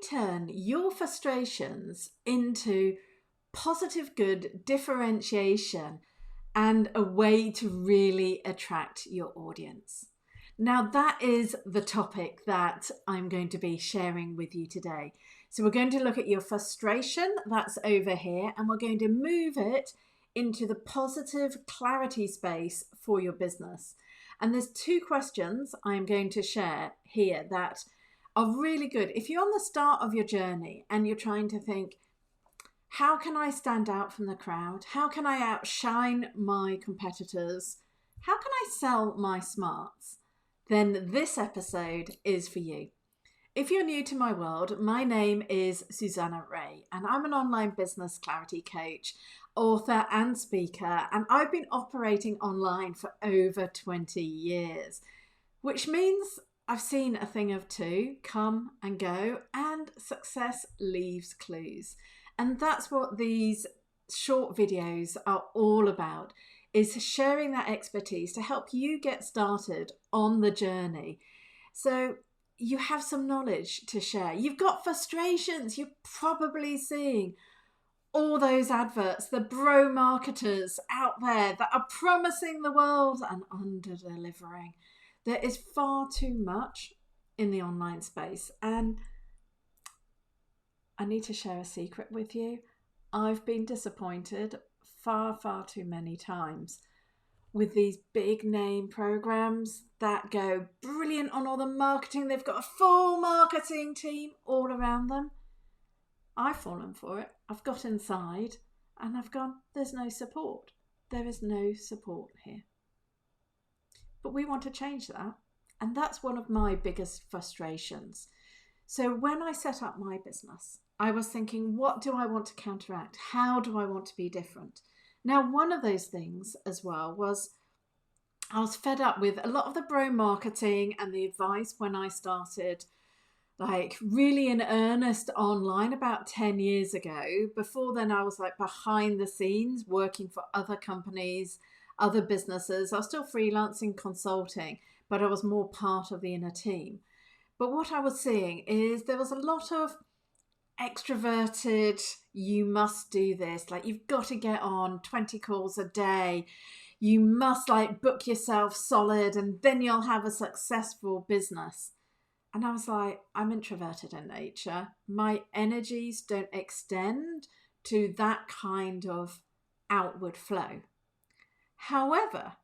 turn your frustrations into positive good differentiation and a way to really attract your audience. Now, that is the topic that I'm going to be sharing with you today. So we're going to look at your frustration, that's over here, and we're going to move it into the positive clarity space for your business. And there's two questions I'm going to share here that are really good. If you're on the start of your journey and you're trying to think, how can I stand out from the crowd? How can I outshine my competitors? How can I sell my smarts? Then this episode is for you. If you're new to my world, my name is Susanna Reay, and I'm an online business clarity coach, author and speaker, and I've been operating online for over 20 years, which means I've seen a thing of two come and go, and success leaves clues. And that's what these short videos are all about, is sharing that expertise to help you get started on the journey. So you have some knowledge to share. You've got frustrations. You're probably seeing all those adverts, the bro marketers out there that are promising the world and under-delivering. There is far too much in the online space. And I need to share a secret with you. I've been disappointed far too many times with these big name programs that go brilliant on all the marketing. They've got a full marketing team all around them. I've fallen for it. I've got inside and I've gone, there's no support. There is no support here. But we want to change that. And that's one of my biggest frustrations. So when I set up my business, I was thinking, what do I want to counteract? How do I want to be different? Now, one of those things as well was I was fed up with a lot of the bro marketing and the advice when I started like really in earnest online about 10 years ago. Before then, I was like behind the scenes working for other companies, other businesses. I was still freelancing, consulting, but I was more part of the inner team. But what I was seeing is there was a lot of extroverted, you must do this, like you've got to get on 20 calls a day, you must like book yourself solid and then you'll have a successful business. And I was like, I'm introverted in nature. My energies don't extend to that kind of outward flow. However,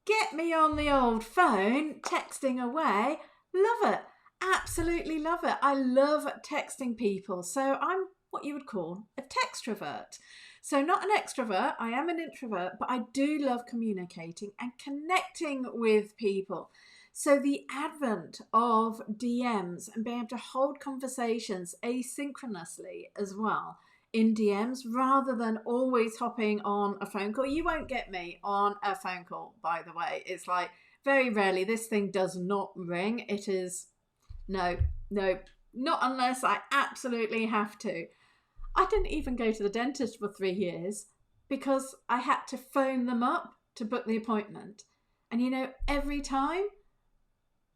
get me on the old phone, texting away, love it. Absolutely love it. I love texting people. So I'm what you would call a textrovert. So not an extrovert, I am an introvert, but I do love communicating and connecting with people. So the advent of DMs and being able to hold conversations asynchronously as well in DMs rather than always hopping on a phone call. You won't get me on a phone call, by the way. It's like very rarely this thing does not ring. It is no, not unless I absolutely have to. I didn't even go to the dentist for 3 years because I had to phone them up to book the appointment. And you know, every time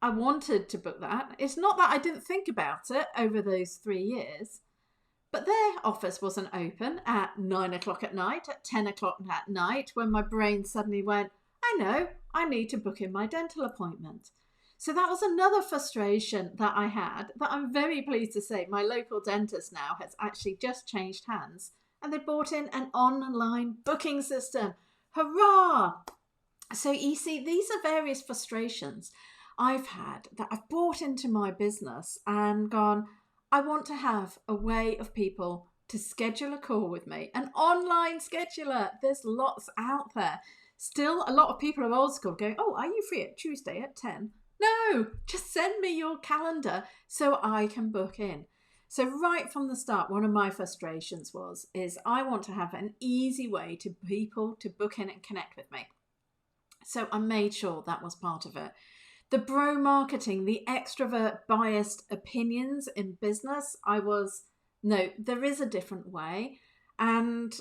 I wanted to book that, it's not that I didn't think about it over those 3 years, but their office wasn't open at 9 o'clock at night, at 10 o'clock at night, when my brain suddenly went, I know, I need to book in my dental appointment. So that was another frustration that I had that I'm very pleased to say my local dentist now has actually just changed hands and they brought in an online booking system. Hurrah! So you see, these are various frustrations I've had that I've brought into my business and gone, I want to have a way of people to schedule a call with me, an online scheduler. There's lots out there. Still, a lot of people are old school going, oh, are you free at Tuesday at 10? No, just send me your calendar so I can book in. So right from the start, one of my frustrations is I want to have an easy way to people to book in and connect with me. So I made sure that was part of it. The bro marketing, the extrovert biased opinions in business, there is a different way. And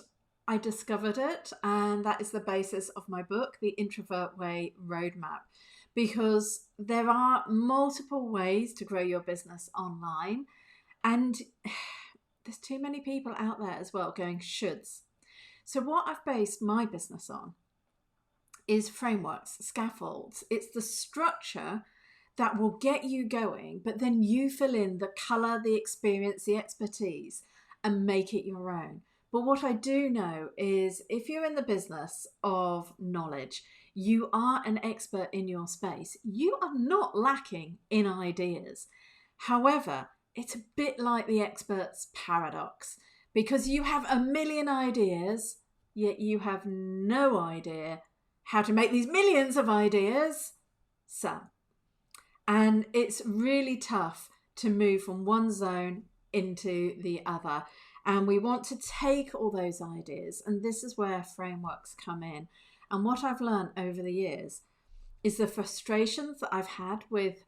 I discovered it. And that is the basis of my book, The Introvert Way Roadmap. Because there are multiple ways to grow your business online. And there's too many people out there as well going shoulds. So what I've based my business on is frameworks, scaffolds. It's the structure that will get you going, but then you fill in the colour, the experience, the expertise, and make it your own. But what I do know is if you're in the business of knowledge, you are an expert in your space, you are not lacking in ideas. However, it's a bit like the expert's paradox, because you have a million ideas, yet you have no idea how to make these millions of ideas sell. And it's really tough to move from one zone into the other. And we want to take all those ideas, and this is where frameworks come in. And what I've learned over the years is the frustrations that I've had with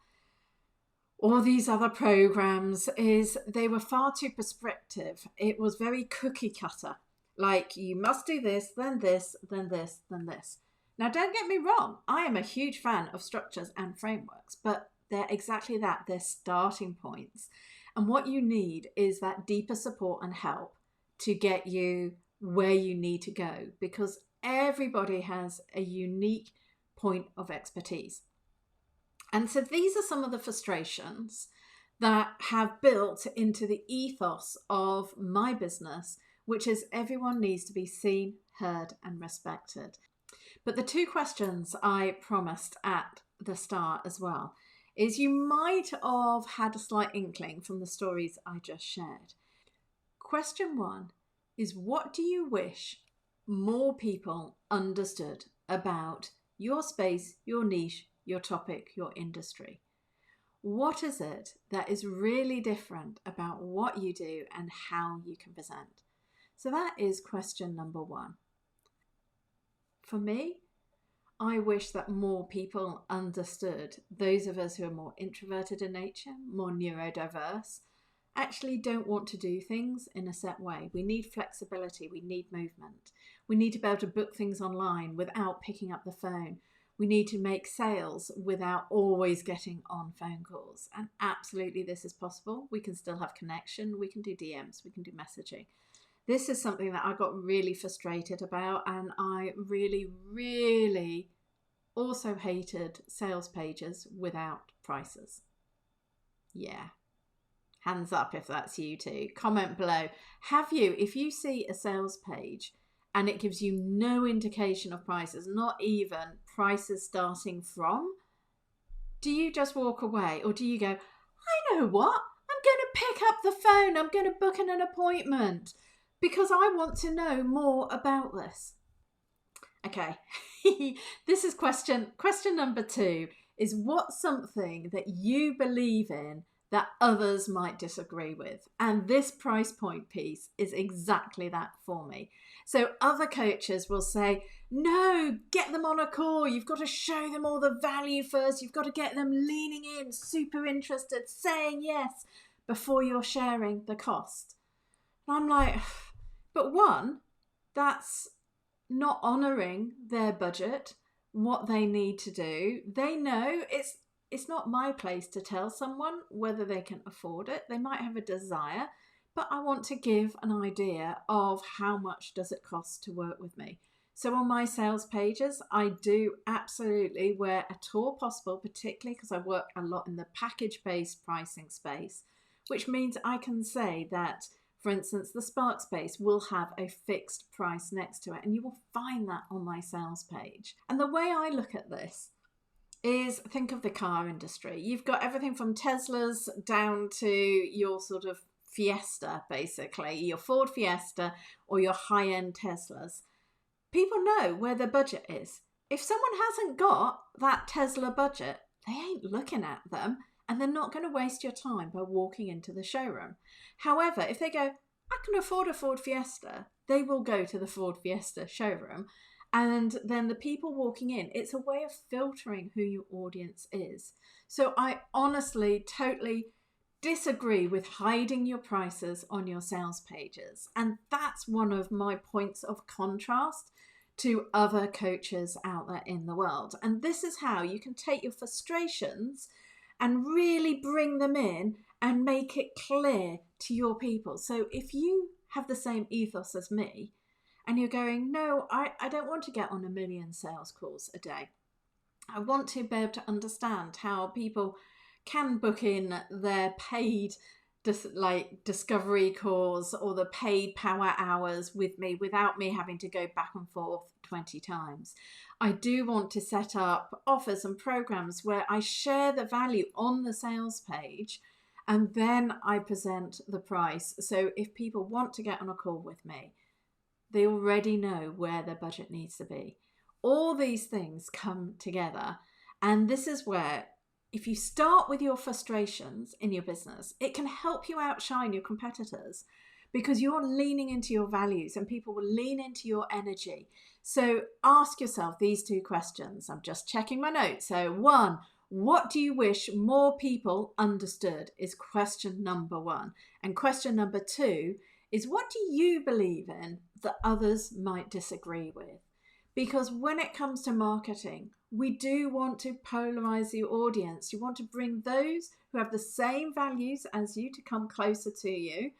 all these other programs is they were far too prescriptive. It was very cookie cutter. Like, you must do this, then this, then this, then this. Now, don't get me wrong, I am a huge fan of structures and frameworks, but they're exactly that. They're starting points. And what you need is that deeper support and help to get you where you need to go, because everybody has a unique point of expertise. And so these are some of the frustrations that have built into the ethos of my business, which is everyone needs to be seen, heard, and respected. But the two questions I promised at the start as well is you might have had a slight inkling from the stories I just shared. Question one is, what do you wish more people understood about your space, your niche, your topic, your industry? What is it that is really different about what you do and how you can present? So that is question number one. For me, I wish that more people understood, those of us who are more introverted in nature, more neurodiverse, actually don't want to do things in a set way. We need flexibility, we need movement. We need to be able to book things online without picking up the phone. We need to make sales without always getting on phone calls. And absolutely this is possible. We can still have connection, we can do DMs, we can do messaging. This is something that I got really frustrated about, and I really also hated sales pages without prices. Yeah. Hands up if that's you too. Comment below. Have you, if you see a sales page and it gives you no indication of prices, not even prices starting from, do you just walk away, or do you go, I know what, I'm going to pick up the phone, I'm going to book an appointment because I want to know more about this? Okay, this is question number two, is what's something that you believe in that others might disagree with? And this price point piece is exactly that for me. So other coaches will say, no, get them on a call. You've got to show them all the value first. You've got to get them leaning in, super interested, saying yes before you're sharing the cost. And I'm like, but one, that's not honouring their budget, what they need to do. They know it's not my place to tell someone whether they can afford it. They might have a desire, but I want to give an idea of how much does it cost to work with me. So on my sales pages, I do absolutely, where at all possible, particularly because I work a lot in the package-based pricing space, which means I can say that, for instance, the Spark space will have a fixed price next to it, and you will find that on my sales page. And the way I look at this is, think of the car industry. You've got everything from Teslas down to your sort of Fiesta, basically, your Ford Fiesta or your high-end Teslas. People know where their budget is. If someone hasn't got that Tesla budget, they ain't looking at them, and they're not going to waste your time by walking into the showroom. However, if they go, I can afford a Ford Fiesta, they will go to the Ford Fiesta showroom. And then the people walking in, it's a way of filtering who your audience is. So I honestly totally disagree with hiding your prices on your sales pages. And that's one of my points of contrast to other coaches out there in the world. And this is how you can take your frustrations and really bring them in and make it clear to your people. So if you have the same ethos as me and you're going, no, I don't want to get on a million sales calls a day. I want to be able to understand how people can book in their paid discovery calls or the paid power hours with me without me having to go back and forth 20 times. I do want to set up offers and programs where I share the value on the sales page and then I present the price. So if people want to get on a call with me, they already know where their budget needs to be. All these things come together, and this is where, if you start with your frustrations in your business, it can help you outshine your competitors because you're leaning into your values and people will lean into your energy. So ask yourself these 2 questions. I'm just checking my notes. So 1, what do you wish more people understood is question number 1. And question number 2 is, what do you believe in that others might disagree with? Because when it comes to marketing, we do want to polarize the audience. You want to bring those who have the same values as you to come closer to you,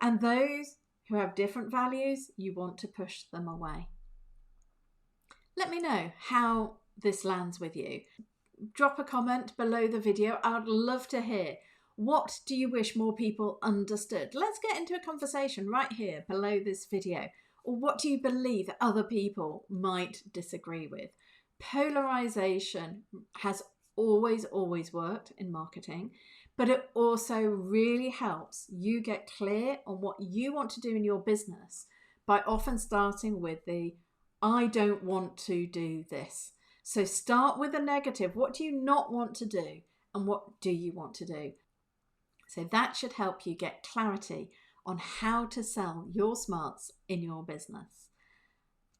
and those who have different values, you want to push them away. Let me know how this lands with you. Drop a comment below the video. I'd love to hear. What do you wish more people understood? Let's get into a conversation right here below this video. Or what do you believe that other people might disagree with? Polarization has always worked in marketing, but it also really helps you get clear on what you want to do in your business by often starting with the I don't want to do this. So start with the negative. What do you not want to do? And what do you want to do? So that should help you get clarity on how to sell your smarts in your business.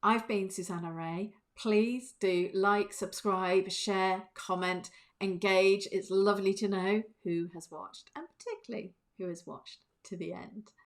I've been Susanna Reay. Please do like, subscribe, share, comment, engage. It's lovely to know who has watched, and particularly who has watched to the end.